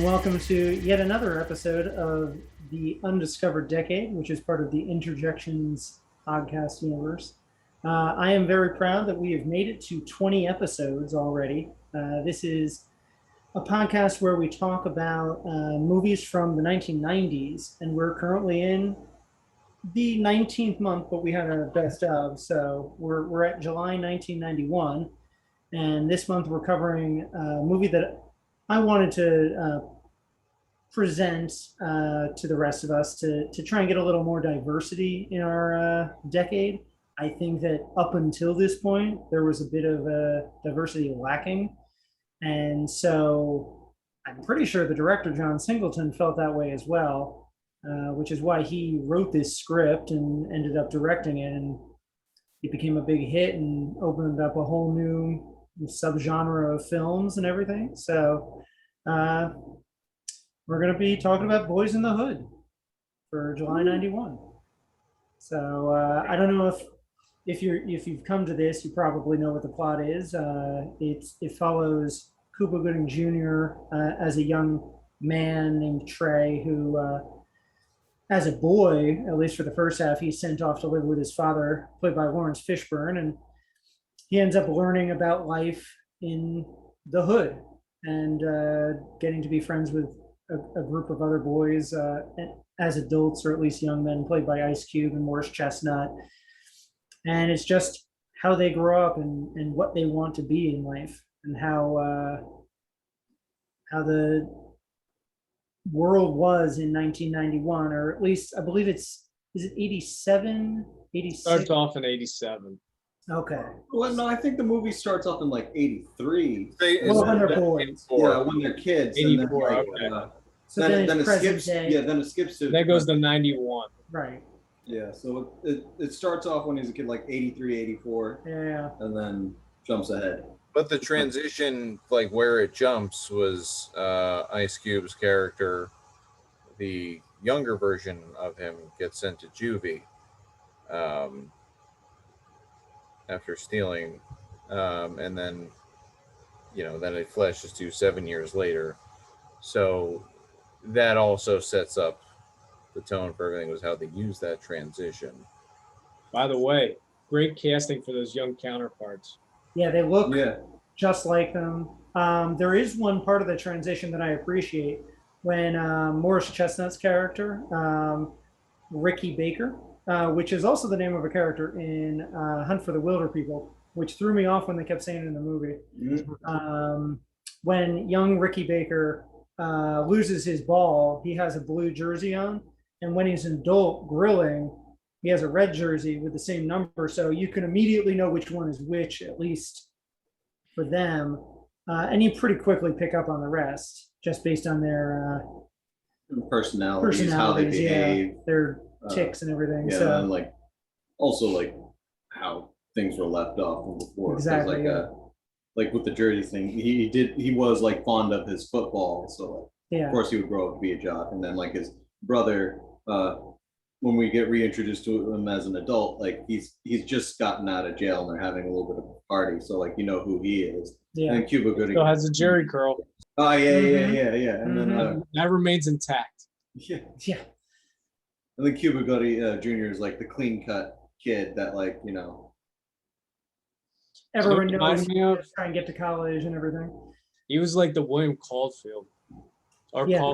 welcome to yet another episode of the Undiscovered Decade, which is part of the Interjections podcast universe. I am very proud that we have made it to 20 episodes already. This is a podcast where we talk about movies from the 1990s, and we're currently in the 19th month, but we had a best of, so we're at July 1991, and this month we're covering a movie that I wanted to present to the rest of us to try and get a little more diversity in our decade. I think that up until this point, there was a bit of diversity lacking. And so I'm pretty sure the director, John Singleton, felt that way as well, which is why he wrote this script and ended up directing it. And it became a big hit and opened up a whole new subgenre of films and everything. So we're going to be talking about Boyz n the Hood for July 91. So I don't know if you've come to this, you probably know what the plot is. It follows Cuba Gooding Jr. As a young man named Trey who, as a boy, at least for the first half, he's sent off to live with his father, played by Lawrence Fishburne, and he ends up learning about life in the hood and getting to be friends with a group of other boys as adults, or at least young men, played by Ice Cube and Morris Chestnut. And it's just how they grow up and what they want to be in life, and how the world was in 1991, or at least I believe is it 87, 86? Starts off in 87. Okay. Well, no, I think the movie starts off in like 83. Well, when they're boys. Yeah, when they're kids. 84, and okay. So then it skips. day. Yeah, then it skips to. That goes to 91. Right. Yeah, so it starts off when he's a kid, like 83, 84. Yeah. And then jumps ahead. But the transition, like where it jumps, was Ice Cube's character. The younger version of him gets sent to juvie after stealing, and then then it flashes to 7 years later. So that also sets up the tone for everything, was how they use that transition. By the way, great casting for those young counterparts. Yeah, they look just like them. There is one part of the transition that I appreciate when Morris Chestnut's character, Ricky Baker, which is also the name of a character in Hunt for the Wilder People, which threw me off when they kept saying it in the movie. Mm-hmm. When young Ricky Baker loses his ball, he has a blue jersey on, and when he's an adult grilling, he has a red jersey with the same number, so you can immediately know which one is which, at least for them, and you pretty quickly pick up on the rest just based on their personalities, how they behave, their ticks and everything. Yeah, so and like also like how things were left off from before. Exactly. Like with the jersey thing, he was like fond of his football, so of course he would grow up to be a jock. And then like his brother, when we get reintroduced to him as an adult, like he's just gotten out of jail and they're having a little bit of a party, so like who he is. Yeah. And Cuba Gooding still has a Jerry curl. Oh yeah. And then that remains intact. Yeah. And then Cuba Gooding Jr. is like the clean cut kid that everyone knows try and get to college and everything. He was like the William Caulfield.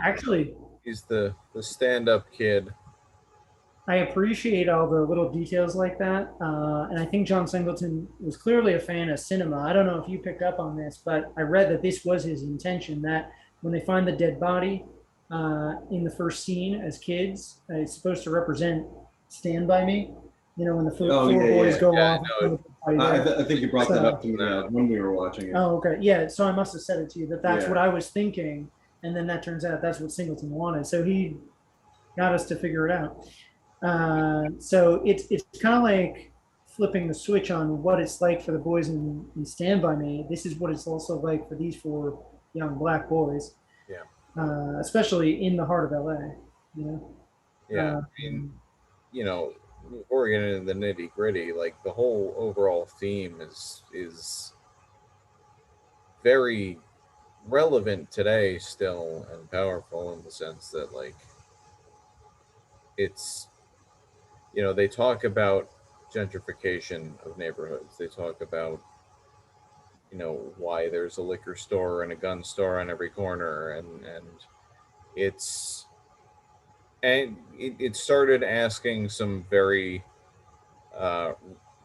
Actually, he's the stand-up kid. I appreciate all the little details like that, and I think John Singleton was clearly a fan of cinema. I don't know if you picked up on this, but I read that this was his intention, that when they find the dead body in the first scene as kids, it's supposed to represent Stand By Me. When the four boys go off. I think you brought that up to me when we were watching it. Oh, okay. Yeah, so I must have said it to you that's what I was thinking, and then that turns out that's what Singleton wanted. So he got us to figure it out. So it's kind of like flipping the switch on what it's like for the boys in Stand By Me. This is what it's also like for these four young black boys. Yeah. Especially in the heart of LA. Yeah. Before we get into the nitty gritty, like the whole overall theme is very relevant today still and powerful in the sense that like it's, you know, they talk about gentrification of neighborhoods. They talk about, you know, why there's a liquor store and a gun store on every corner, and it's and it started asking some very uh,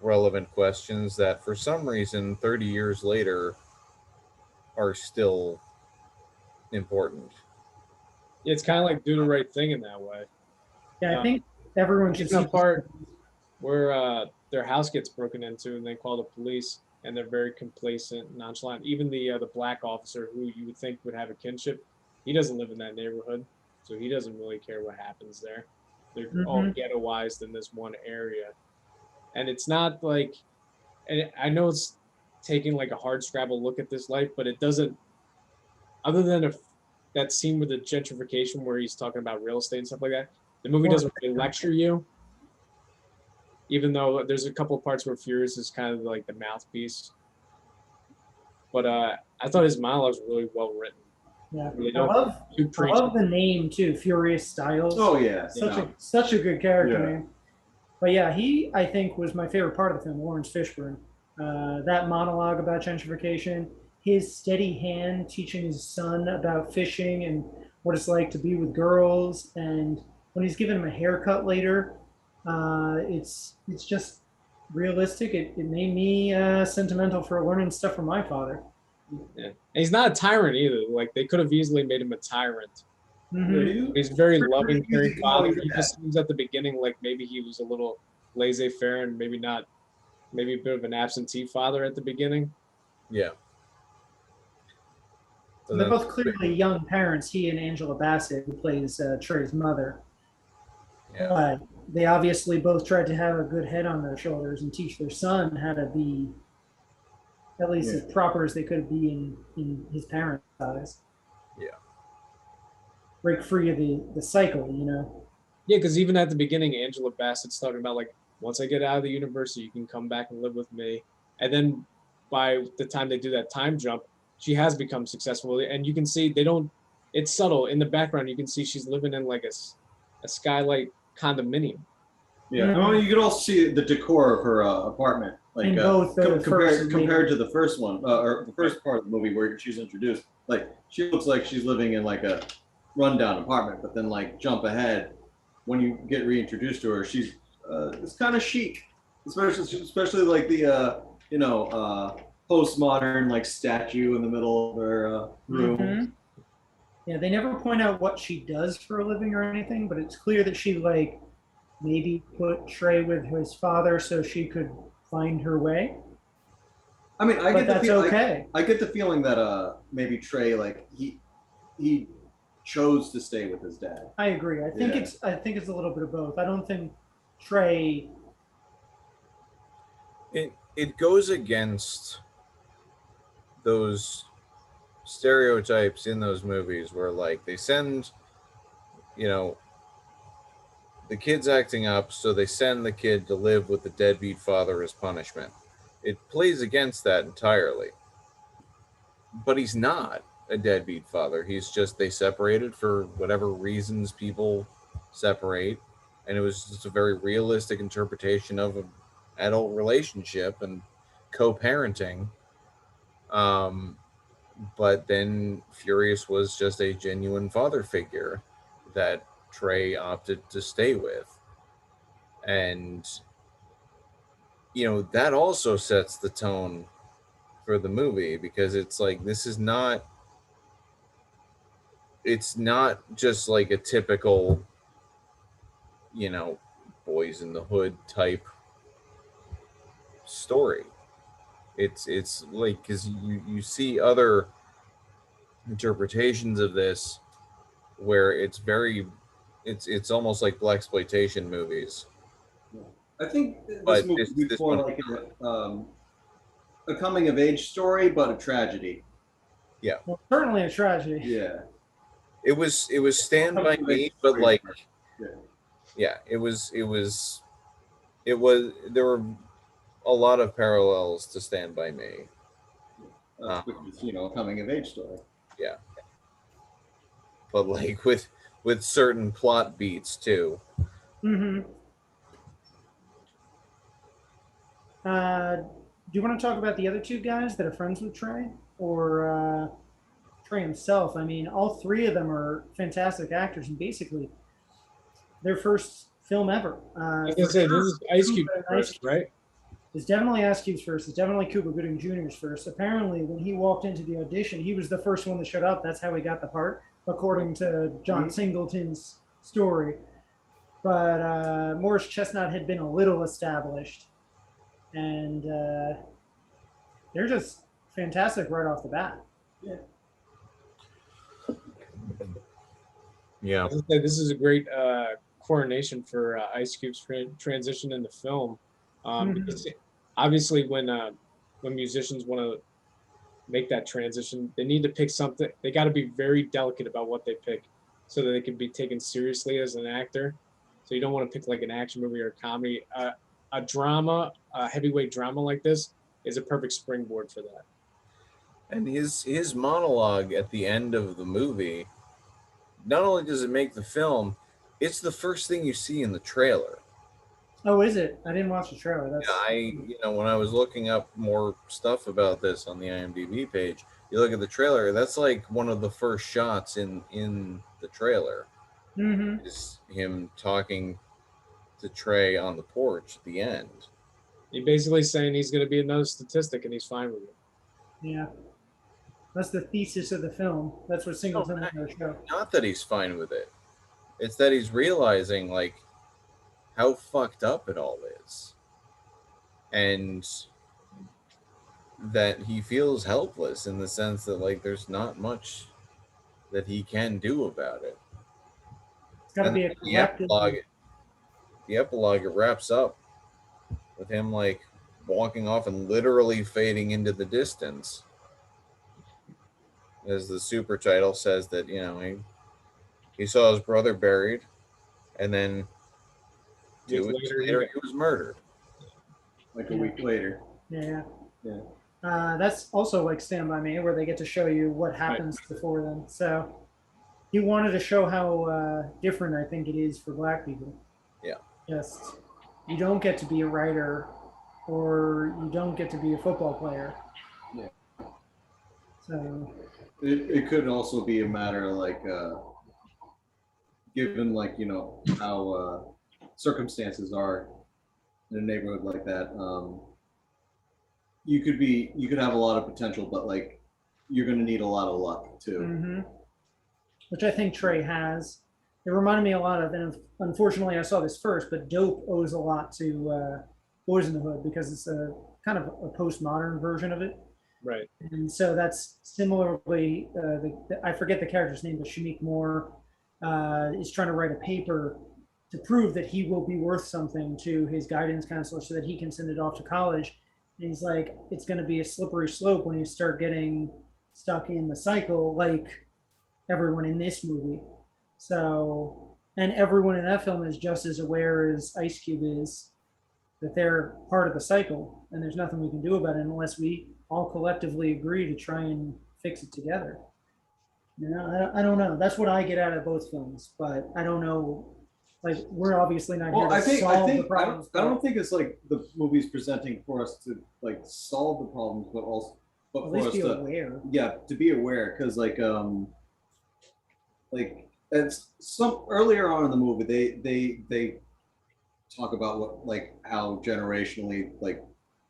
relevant questions that for some reason 30 years later are still important. It's kind of like do the right thing in that way. Yeah, I think everyone should Even see the part where their house gets broken into and they call the police and they're very complacent, nonchalant. Even the black officer who you would think would have a kinship, he doesn't live in that neighborhood, so he doesn't really care what happens there. They're all Mhm. ghettoized in this one area, and it's not like, and I know it's taking like a hard scrabble look at this life, but it doesn't. Other than if that scene with the gentrification where he's talking about real estate and stuff like that, the movie doesn't really lecture you, even though there's a couple of parts where Furious is kind of like the mouthpiece. But I thought his monologues were really well written. Yeah, They I don't love too I preachy. love the name too, Furious Styles. Oh yeah, Such a good character Yeah. name. But yeah, he I think was my favorite part of the film, Lawrence Fishburne. That monologue about gentrification, his steady hand teaching his son about fishing and what it's like to be with girls, and when he's giving him a haircut later, it's just realistic. It made me sentimental for learning stuff from my father. Yeah. And he's not a tyrant either. Like they could have easily made him a tyrant. Mhm. He's a very loving, Pretty caring easy father. going He to just seems at the beginning like maybe he was a little laissez-faire and maybe not, maybe a bit of an absentee father at the beginning. Yeah. So They're that's both clearly young parents, he and Angela Bassett, who plays Trey's mother. yeah. They obviously both tried to have a good head on their shoulders and teach their son how to be at least as proper as they could be in his parents' eyes. Yeah. Break free of the cycle, you know? Yeah, because even at the beginning, Angela Bassett's talking about like, once I get out of the university, you can come back and live with me. And then by the time they do that time jump, she has become successful. And you can see they don't, it's subtle. In the background, you can see she's living in like a skylight condominium. Yeah, Mhm. I mean, you could also see the decor of her apartment, like In both the first and compared later. to the first one, or the first part of the movie where she's introduced. Like she looks like she's living in like a rundown apartment, but then like jump ahead when you get reintroduced to her, she's it's kind of chic, especially like the postmodern like statue in the middle of her room. Mhm. Yeah, they never point out what she does for a living or anything, but it's clear that she like maybe put Trey with his father so she could find her way. I mean, But that's okay. I get the feeling that maybe Trey like he chose to stay with his dad. I agree. I think Yeah. it's a little bit of both. I don't think Trey. It goes against those stereotypes in those movies where like they send, you know, the kid's acting up, so they send the kid to live with the deadbeat father as punishment. It plays against that entirely. But he's not a deadbeat father. He's just they separated for whatever reasons people separate, and it was just a very realistic interpretation of an adult relationship and co-parenting. But then Furious was just a genuine father figure that Trey opted to stay with. And, you know, that also sets the tone for the movie because it's like, it's not just like a typical, you know, boys in the hood type story. It's like, because you see other interpretations of this where it's almost like blaxploitation movies. I think this But movie is more like a coming of age story, but a tragedy. Well, certainly a tragedy. Yeah. It was Stand by Me, but like it was there were a lot of parallels to Stand by Me. Which is, a coming of age story. Yeah. But like with certain plot beats too. Mm-hmm. Do you want to talk about the other two guys that are friends with Trey, or Trey himself? I mean, all three of them are fantastic actors, and basically their first film ever. I was gonna say this is Ice Cube first, right? It's definitely Ice Cube's first. It's definitely Cuba Gooding Jr.'s first. Apparently, when he walked into the audition, he was the first one that showed up. That's how he got the part, according to John Singleton's story. But Morris Chestnut had been a little established, and they're just fantastic right off the bat. Yeah. I was gonna say, this is a great coronation for Ice Cube's transition into film. Because obviously, when musicians want to make that transition, they need to pick something. They got to be very delicate about what they pick, so that they can be taken seriously as an actor. So you don't want to pick like an action movie or a comedy. A drama, a heavyweight drama like this is a perfect springboard for that. And his monologue at the end of the movie, not only does it make the film, it's the first thing you see in the trailer. Oh, is it? I didn't watch the trailer. That's... Yeah, when I was looking up more stuff about this on the IMDb page, you look at the trailer, that's like one of the first shots in the trailer. Mm-hmm. Is him talking to Trey on the porch at the end. He's basically saying he's going to be another statistic and he's fine with it. Yeah. That's the thesis of the film. That's what Singleton was going to show. Not that he's fine with it. It's that he's realizing, like, how fucked up it all is. And that he feels helpless in the sense that, like, there's not much that he can do about it. It's got to be a collective... The epilogue, it wraps up with him, like, walking off and literally fading into the distance. As the super title says that, he saw his brother buried, and then 2 weeks later he was murdered. Like a week later. Yeah. That's also like Stand By Me, where they get to show you what happens before then. So he wanted to show how different I think it is for Black people. Yeah. Just, you don't get to be a writer, or you don't get to be a football player. Yeah. So it could also be a matter of like, given like, how circumstances are in a neighborhood like that, you could have a lot of potential, but like you're going to need a lot of luck too. Mm-hmm. Which I think Trey has. It reminded me a lot of, and unfortunately I saw this first, but Dope owes a lot to Boyz n the Hood, because it's a kind of a postmodern version of it. Right. And so that's similarly, I forget the character's name, but Shameik Moore is trying to write a paper to prove that he will be worth something to his guidance counselor so that he can send it off to college. And he's like, it's going to be a slippery slope when you start getting stuck in the cycle, like everyone in this movie. So, and everyone in that film is just as aware as Ice Cube is that they're part of the cycle, and there's nothing we can do about it unless we all collectively agree to try and fix it together. I don't know. That's what I get out of both films, but I don't know. Like, we're obviously not here to solve the problems. I don't think it's like the movie's presenting for us to like solve the problems, but also, but at for least us be to aware. Yeah, to be aware, because like it's some earlier on in the movie they talk about what like how generationally like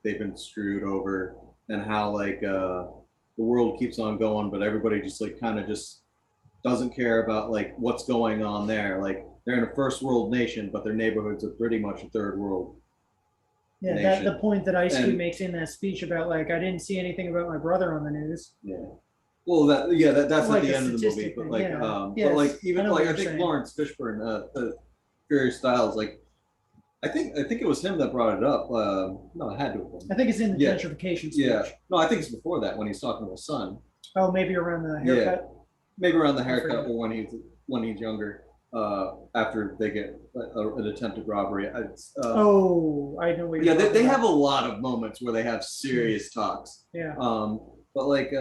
they've been screwed over, and how like the world keeps on going, but everybody just like kind of just doesn't care about like what's going on there. Like they're in a first world nation, but their neighborhoods are pretty much a third world. Yeah, that's the point that Ice Cube makes in that speech about like, I didn't see anything about my brother on the news. Yeah. Well, that's like at the end of the movie, but like, yes, but like even I like I think saying. Lawrence Fishburne, Furious Styles, like I think it was him that brought it up. No, it had to have been. I think it's in the gentrification speech. Yeah. No, I think it's before that when he's talking to his son. Oh, maybe around the haircut. Yeah. Maybe around the haircut, or when he's younger. After they get an attempted robbery. I know what you're talking about. They have a lot of moments where they have serious talks. Yeah. But like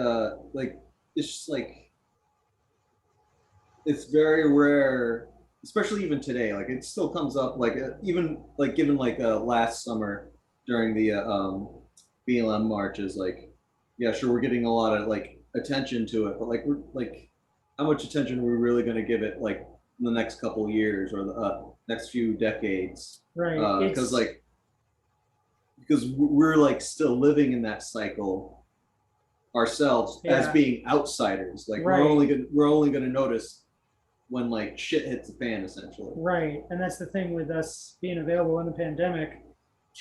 it's just like it's very rare, especially even today. Like it still comes up, like even like given like last summer during the BLM marches, like yeah, sure, we're getting a lot of like attention to it, but like we're like, how much attention are we really going to give it like in the next couple of years or the next few decades? Right. Because like because we're like still living in that cycle ourselves as being outsiders. Like right. we're only gonna notice when like shit hits the fan, essentially. Right, and that's the thing with us being available in the pandemic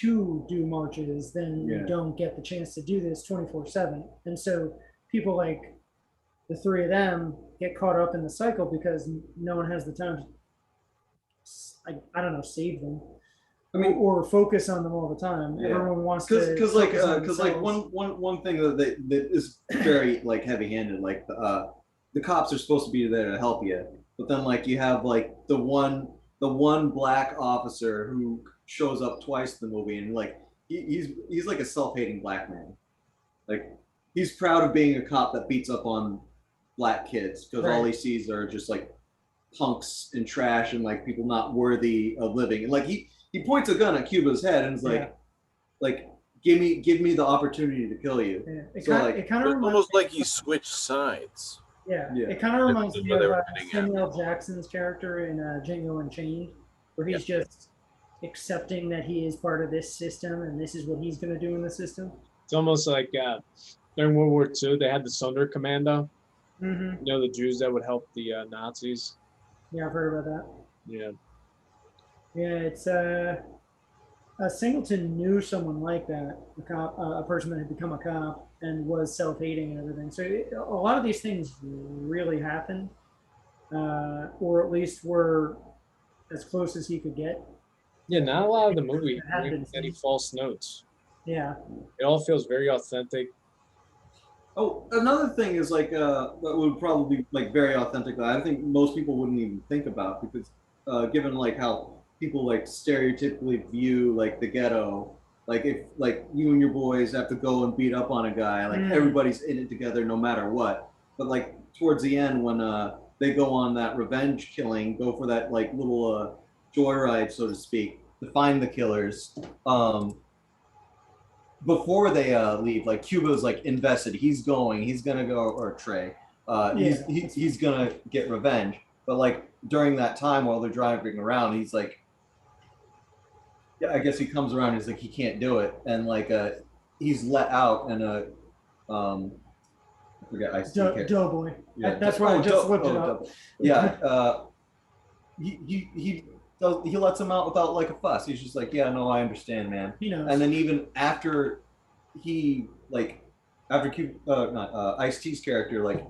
to do marches. Then you don't get the chance to do this 24/7, and so people like the three of them get caught up in the cycle because no one has the time to, I don't know, save them. I mean, or focus on them all the time. Yeah. Everyone wants to because like one thing that is very like heavy-handed. Like the cops are supposed to be there to help you, but then like you have like the one black officer who shows up twice in the movie, and like he's like a self-hating black man. Like he's proud of being a cop that beats up on black kids because all he sees are just like punks and trash and like people not worthy of living. And like he points a gun at Cuba's head and is like give me the opportunity to kill you. Yeah. It kind of almost like he switched sides. Yeah. It kind of reminds me of Samuel Jackson's character in Django Unchained, where he's just accepting that he is part of this system and this is what he's going to do in the system. It's almost like during World War II, they had the Sonderkommando. Mm-hmm. You know, the Jews that would help the Nazis. Yeah, I've heard about that. Yeah. Yeah, it's Singleton knew someone like that, a cop, a person that had become a cop and was self-hating and everything. So a lot of these things really happened, or at least were as close as he could get. Yeah, not a lot of the movie had any false notes. Yeah. It all feels very authentic. Oh, another thing is like that would probably be like very authentic that I think most people wouldn't even think about because given like how people like stereotypically view like the ghetto, like if like you and your boys have to go and beat up on a guy, like everybody's in it together no matter what. But like towards the end when they go on that revenge killing, go for that like little joyride, so to speak, to find the killers. Before they leave, like Cuba's like invested. He's gonna go, or Trey. He's gonna get revenge. But like during that time while they're driving around, he's like, yeah, I guess he comes around. He's like, he can't do it, and like he's let out, and I forget. Doughboy. Yeah, that's why I just looked it up. Yeah, he lets him out without like a fuss. He's just like, yeah, no, I understand, man. He knows. And then even after Ice-T's character like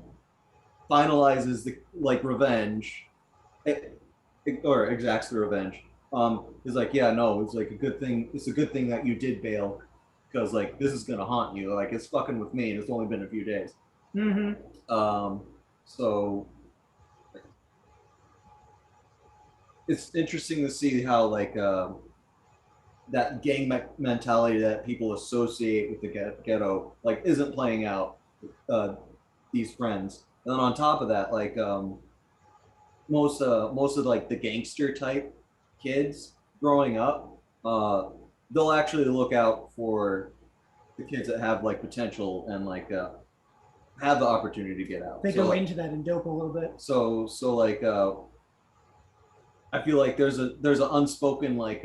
finalizes the like revenge, or exacts the revenge, he's like, yeah, no, it's like a good thing. It's a good thing that you did bail because like this is gonna haunt you. Like it's fucking with me, and it's only been a few days. Mm-hmm. So it's interesting to see how like that gang mentality that people associate with the ghetto like isn't playing out with these friends. And then on top of that, like most of like the gangster type kids growing up, they'll actually look out for the kids that have like potential and like have the opportunity to get out. They go into that in Dope a little bit. So like I feel like there's an unspoken like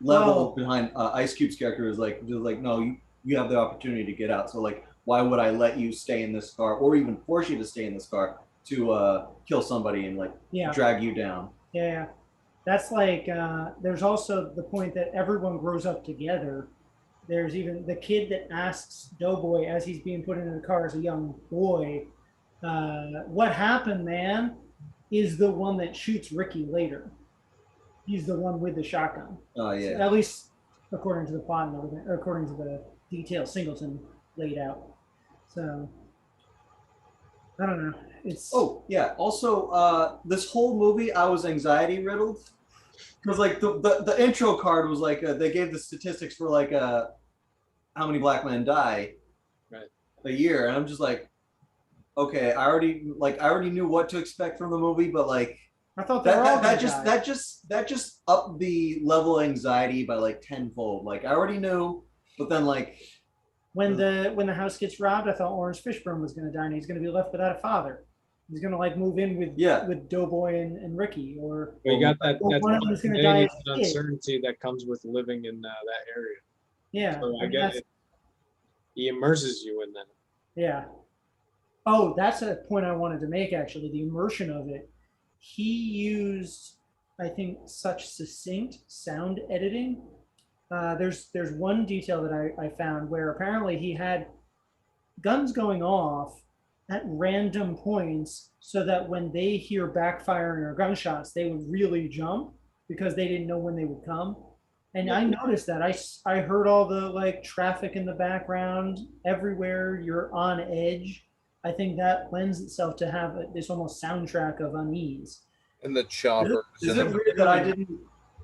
level behind Ice Cube's character is like no, you have the opportunity to get out. So like why would I let you stay in this car or even force you to stay in this car to kill somebody and like drag you down? Yeah. That's like there's also the point that everyone grows up together. There's even the kid that asks Doughboy as he's being put into the car as a young boy, what happened, man? Is the one that shoots Ricky later. He's the one with the shotgun. Oh yeah. So at least according to the plot and everything, or according to the details Singleton laid out. So I don't know. It's Also, this whole movie I was anxiety riddled because like the intro card was like they gave the statistics for like how many black men die a year, and I'm just like, okay, I already knew what to expect from the movie, but like I thought they were all that gonna just die. that just upped the level of anxiety by like tenfold. Like I already knew, but then like When the house gets robbed, I thought Lawrence Fishburne was gonna die and he's gonna be left without a father. He's gonna like move in yeah, with Doughboy and Ricky, or But you got that one of them is gonna die spontaneous as a kid. uncertainty that comes with living in that area. Yeah, So I I mean, get it. He immerses you in that. yeah. Oh, that's a point I wanted to make actually. The immersion of it. He used, I think, such succinct sound editing. There's one detail that I found where apparently he had guns going off at random points so that when they hear backfiring or gunshots, they would really jump because they didn't know when they would come. And I noticed that I heard all the like traffic in the background everywhere. You're on edge. I think that lends itself to have this almost soundtrack of unease. And the choppers. is it weird that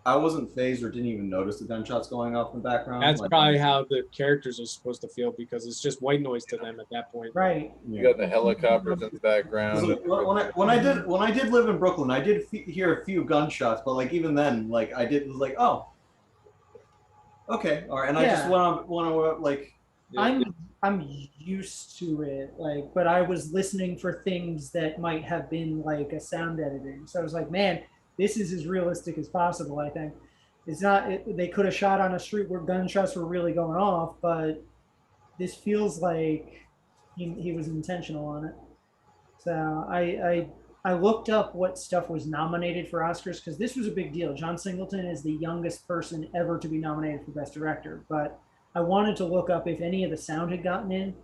I wasn't phased or didn't even notice the gunshots going off in the background? That's like, probably how the characters are supposed to feel because it's just white noise to them at that point. Right. You got the helicopters in the background. When I did live in Brooklyn, I did hear a few gunshots, but like even then, like I did was like, oh, okay, all right, and I just want to like. I'm used to it, like, but I was listening for things that might have been like a sound editing. So I was like, man, this is as realistic as possible. I think it's not. They could have shot on a street where gunshots were really going off, but this feels like he was intentional on it. So I looked up what stuff was nominated for Oscars because this was a big deal. John Singleton is the youngest person ever to be nominated for Best Director, but I wanted to look up if any of the sound had gotten in.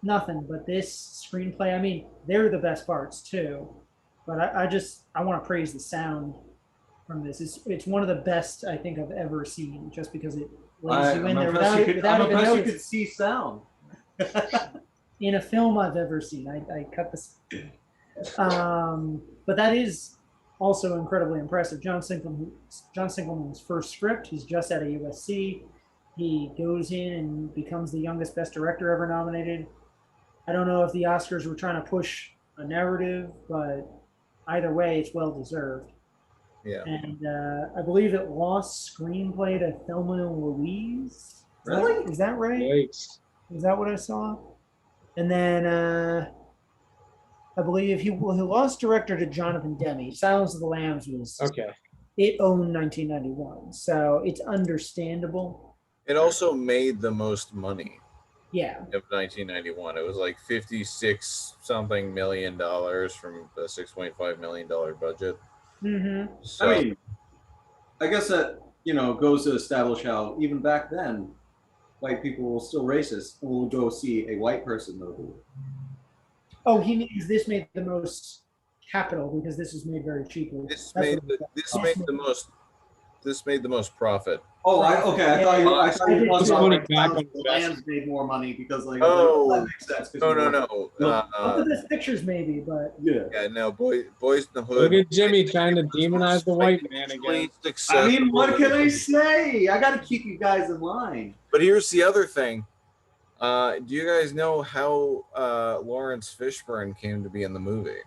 Nothing, but this screenplay. I mean, they're the best parts too, but I want to praise the sound from this. It's one of the best I think I've ever seen, just because it lays you in there without even noticing. You could see sound in a film I've ever seen. I cut this, but that is also incredibly impressive. John Singleton's first script. He's just out of USC. He goes in and becomes the youngest Best Director ever nominated. I don't know if the Oscars were trying to push a narrative, but either way, it's well deserved. Yeah. And I believe it lost screenplay to Thelma and Louise. Really? Is that right? Yikes. Is that what I saw? And then I believe he lost director to Jonathan Demme. Silence of the Lambs was Okay. It owned 1991, so it's understandable. It also made the most money. Yeah. Of 1991, it was like 56 something million dollars from a $6.5 million budget. Mm-hmm. So, I mean, I guess that goes to establish how even back then, white people were still racist and will go see a white person movie. Oh, he means this made the most capital because this was made very cheaply. This made the most profit. Oh, I thought you were talking back on the Lambs made more money because like that makes sense. No. Look at this pictures maybe, but yeah. No, Boyz in the Hood. Look at Jimmy trying to demonize the white man again. I mean, what can I say? I got to keep you guys in line. But here's the other thing. Do you guys know how Lawrence Fishburne came to be in the movie?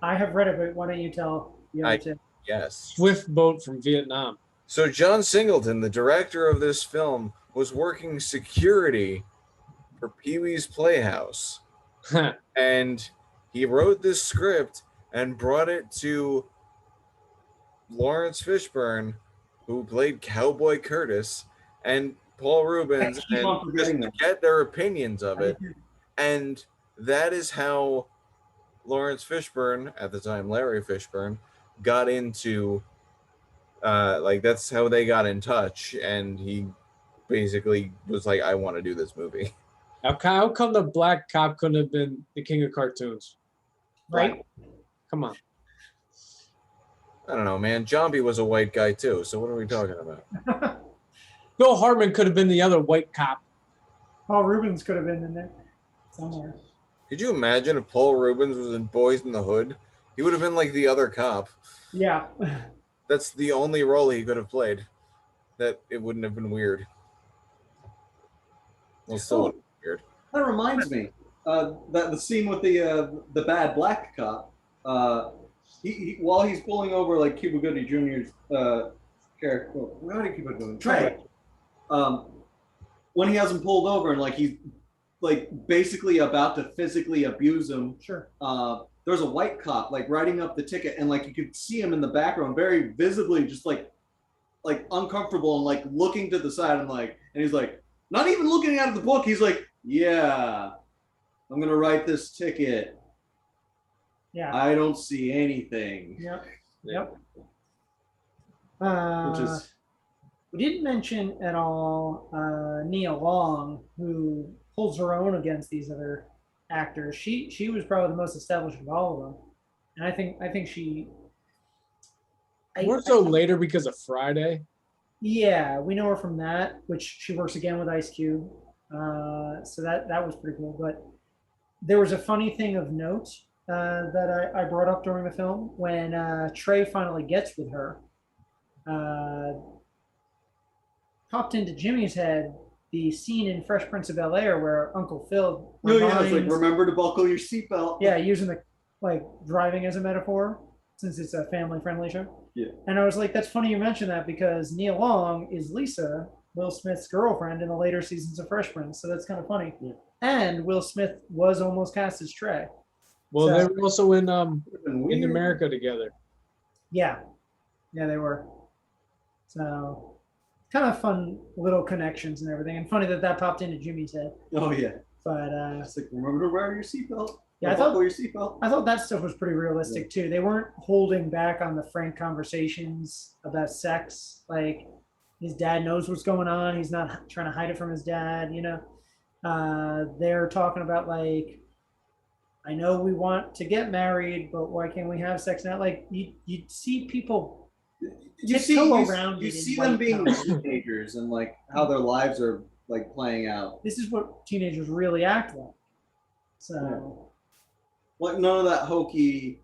I have read it, but why don't you tell the other two? Yes. Swift boat from Vietnam. So John Singleton, the director of this film, was working security for Pee-wee's Playhouse. And he wrote this script and brought it to Lawrence Fishburne, who played Cowboy Curtis, and Paul Reubens, and just to get their opinions of it. And that is how Lawrence Fishburne, at the time Larry Fishburne, got into that's how they got in touch, and he basically was like, I want to do this movie. How come the black cop couldn't have been the king of cartoons? Right? Come on. I don't know, man. Zombie was a white guy too, so what are we talking about? Bill Hartman could have been the other white cop. Paul Reubens could have been in there somewhere. Could you imagine if Paul Reubens was in Boyz in the Hood? He would have been like the other cop. Yeah. That's the only role he could have played. That it wouldn't have been weird. Well, still weird. That reminds me. that the scene with the bad black cop. He while he's pulling over like Cuba Gooding Jr.'s character. How did Cuba Gooding? Trey. When he has him pulled over and like he's like basically about to physically abuse him. Sure. There's a white cop like writing up the ticket, and like you could see him in the background, very visibly, just like uncomfortable and like looking to the side and he's like not even looking at the book. He's like, yeah, I'm gonna write this ticket. Yeah. I don't see anything. Yep. Yeah. Yep. Which is. We didn't mention at all Nia Long, who holds her own against these other actors. She was probably the most established of all of them, and I think she. More so later because of Friday. Yeah, we know her from that, which she works again with Ice Cube. So that was pretty cool. But there was a funny thing of note that I brought up during the film when Trey finally gets with her. Popped into Jimmy's head the scene in Fresh Prince of Bel-Air where Uncle Phil It's like remember to buckle your seatbelt. Yeah, using the driving as a metaphor since it's a family-friendly show. Yeah. And I was like, that's funny you mentioned that because Nia Long is Lisa, Will Smith's girlfriend in the later seasons of Fresh Prince, so that's kind of funny. Yeah. And Will Smith was almost cast as Trey. Well, they were also in America together. Yeah, they were. So kind of fun little connections and everything, and funny that popped into Jimmy's head. Oh yeah. But it's like remember to wear your seatbelt. Yeah, I thought that stuff was pretty realistic too. They weren't holding back on the frank conversations about sex. Like his dad knows what's going on. He's not trying to hide it from his dad. They're talking about like, I know we want to get married, but why can't we have sex now? Like you see people. You see them being teenagers and like how their lives are like playing out. This is what teenagers really act like. So. Like none of that hokey,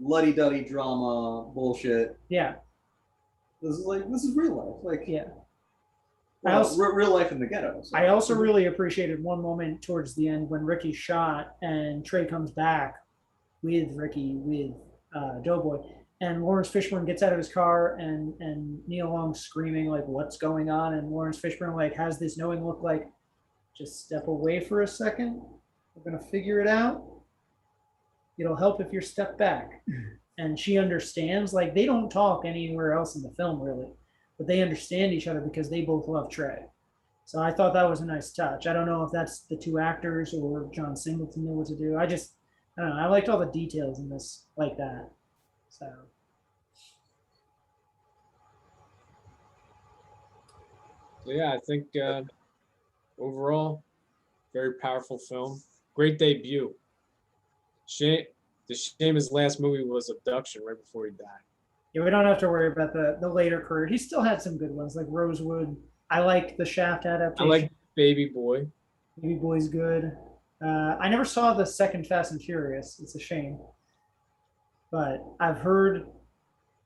luddy-duddy drama bullshit. Yeah. This is real life. Like yeah. Real life in the ghetto. So. I also really appreciated one moment towards the end when Ricky's shot and Trey comes back with Ricky with Doughboy, and Lawrence Fishburne gets out of his car and Nia Long screaming like, "What's going on?" And Lawrence Fishburne has this knowing look like, "Just step away for a second. We're gonna figure it out. It'll help if you step back." And she understands. Like they don't talk anywhere else in the film really, but they understand each other because they both love Trey. So I thought that was a nice touch. I don't know if that's the two actors or John Singleton knew what to do. I don't know. I liked all the details in this like that. So yeah, I think overall, very powerful film. Great debut. The shame his last movie was Abduction right before he died. Yeah, we don't have to worry about the later career. He still had some good ones like Rosewood. I like the Shaft adaptation. I like Baby Boy. Baby Boy's good. I never saw the second Fast and Furious. It's a shame. But I've heard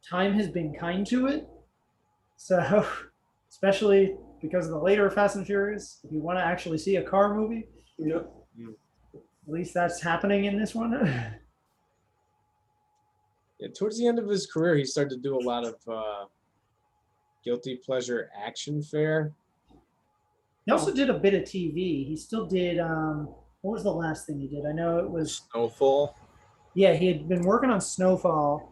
time has been kind to it. So, especially because of the later Fast and Furious, if you want to actually see a car movie, yep. At least that's happening in this one. Yeah, towards the end of his career, he started to do a lot of guilty pleasure action fare. He also did a bit of TV. He still did. What was the last thing he did? I know it was Snowfall. Yeah, he had been working on Snowfall.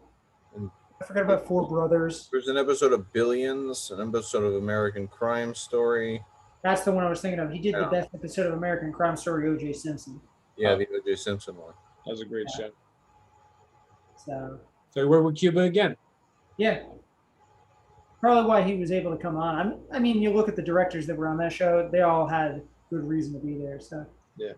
I forgot about Four Brothers. There's an episode of Billions, an episode of American Crime Story. That's the one I was thinking of. He did the best episode of American Crime Story, O.J. Simpson. Yeah, the O.J. Simpson one. That was a great show. So he worked with Cuba again. Yeah. Probably why he was able to come on. I mean, you look at the directors that were on that show, they all had good reason to be there. So yeah.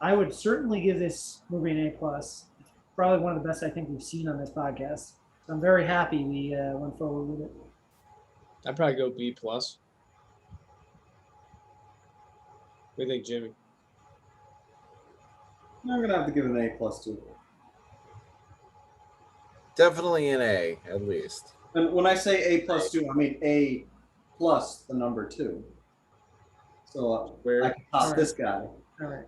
I would certainly give this movie an A+. It's probably one of the best I think we've seen on this podcast. So I'm very happy we went forward with it. I'd probably go B+. What do you think, Jimmy? I'm gonna have to give it an A+ too. Definitely an A, at least. And when I say A+ too, I mean A+ the number 2. So Where I can top this guy. All right.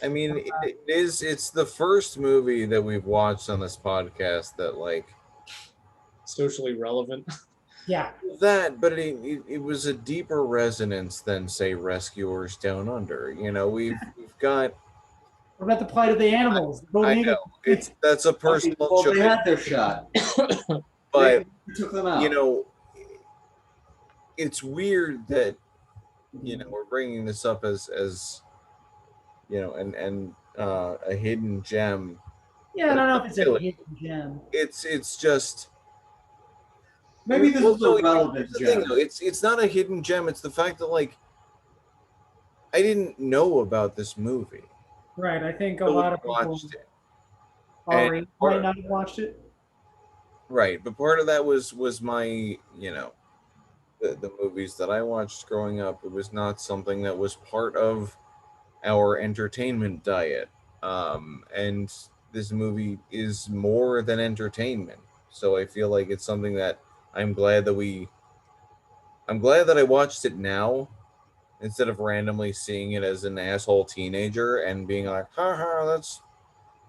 I mean, it's the first movie that we've watched on this podcast that like socially relevant. Yeah. that, but it was a deeper resonance than say Rescuers Down Under. You know, we've got. What about the plight of the animals? I know that's a personal Well, choice. they had their shot, but they took them out. you know, it's weird that we're bringing this up as and a hidden gem. Yeah, I don't know if it's a hidden gem. It's just maybe this is a relevant gem. It's not a hidden gem. It's the fact that like I didn't know about this movie. Right. I think a lot of people watched it. Already might not have watched it. Right, but part of that was my the movies that I watched growing up. It was not something that was part of our entertainment diet. And this movie is more than entertainment. So I feel like it's something that I'm glad that I watched it now instead of randomly seeing it as an asshole teenager and being like, haha, that's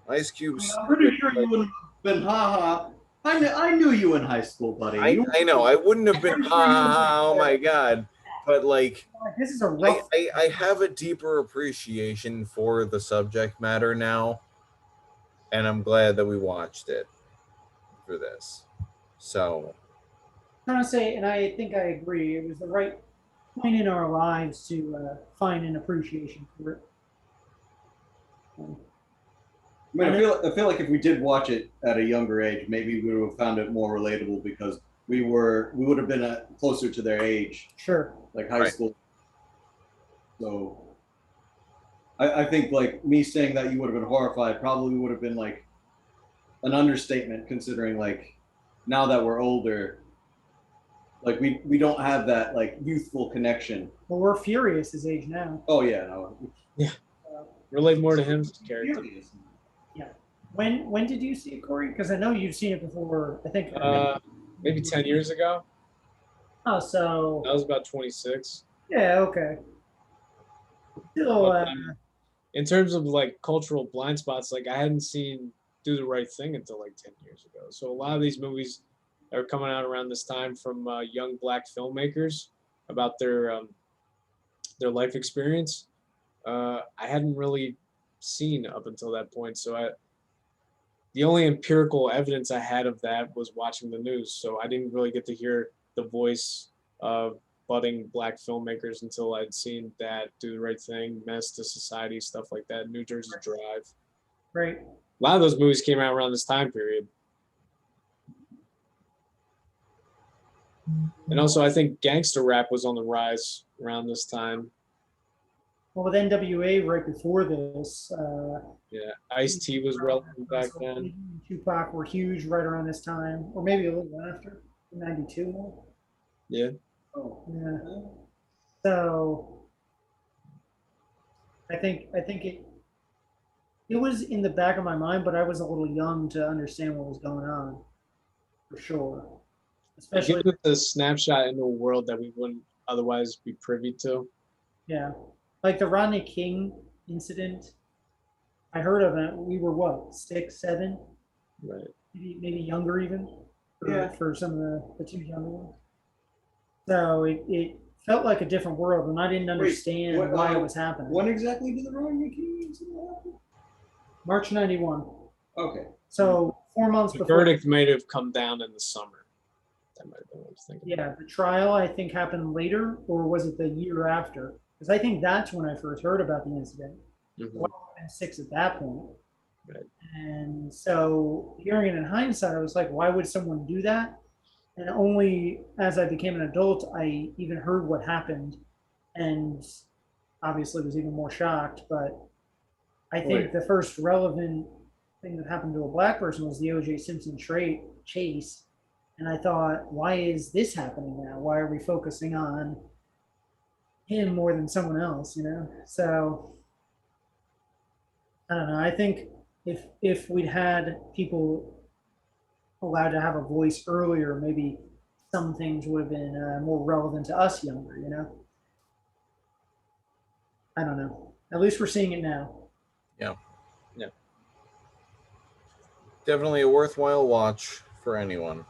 Ice Cube's. I'm pretty sure you wouldn't have been haha. I knew you in high school, buddy. I know. I wouldn't have been oh my god. But like this is a rough I have a deeper appreciation for the subject matter now. And I'm glad that we watched it for this. So I'm trying to say, and I think I agree, it was the right point in our lives to find an appreciation for it. I mean, I feel like if we did watch it at a younger age, maybe we would have found it more relatable because we would have been closer to their age. Sure. Like high school. So I think like me saying that you would have been horrified probably would have been like an understatement considering like now that we're older, like we don't have that like youthful connection. Well, we're Furious his age now. Oh yeah, no. Yeah. Relate more to him's character. Furious. Yeah. When did you see it, Corey? Because I know you've seen it before. I think Maybe 10 years ago. Oh, so I was about 26. Yeah. Okay. Still. In terms of like cultural blind spots, like I hadn't seen Do the Right Thing until like 10 years ago. So a lot of these movies are coming out around this time from young black filmmakers about their life experience. I hadn't really seen up until that point. So the only empirical evidence I had of that was watching the news. So I didn't really get to hear the voice of budding black filmmakers until I'd seen that, Do the Right Thing, Menace to Society, stuff like that, New Jersey Drive. Right. A lot of those movies came out around this time period. And also, I think gangster rap was on the rise around this time. Well, with NWA right before this. Yeah, Ice-T was relevant back then. Tupac were huge right around this time, or maybe a little after, 92. Yeah. Oh, yeah. So I think it was in the back of my mind, but I was a little young to understand what was going on, for sure. Especially with the snapshot into a world that we wouldn't otherwise be privy to. Yeah, like the Rodney King incident. I heard of it. We were what, 6, 7? Right. Maybe younger even. Yeah. For some of the two younger ones. So it felt like a different world, and I didn't understand why it was happening. When exactly did the Rodney King incident happen? March 91. Okay. So 4 months The before. verdict might have come down in the summer. That might have been what I was thinking. Yeah, the trial I think happened later, or was it the year after? Because I think that's when I first heard about the incident. Mm-hmm. Well, I was 6 at that point. Right. And so hearing it in hindsight, I was like, why would someone do that? And only as I became an adult, I even heard what happened, and obviously was even more shocked. But I think the first relevant thing that happened to a black person was the O.J. Simpson chase. And I thought, why is this happening now? Why are we focusing on him more than someone else, you know? So I don't know. I think if we'd had people allowed to have a voice earlier, maybe some things would have been more relevant to us younger, you know? I don't know. At least we're seeing it now. Definitely a worthwhile watch for anyone.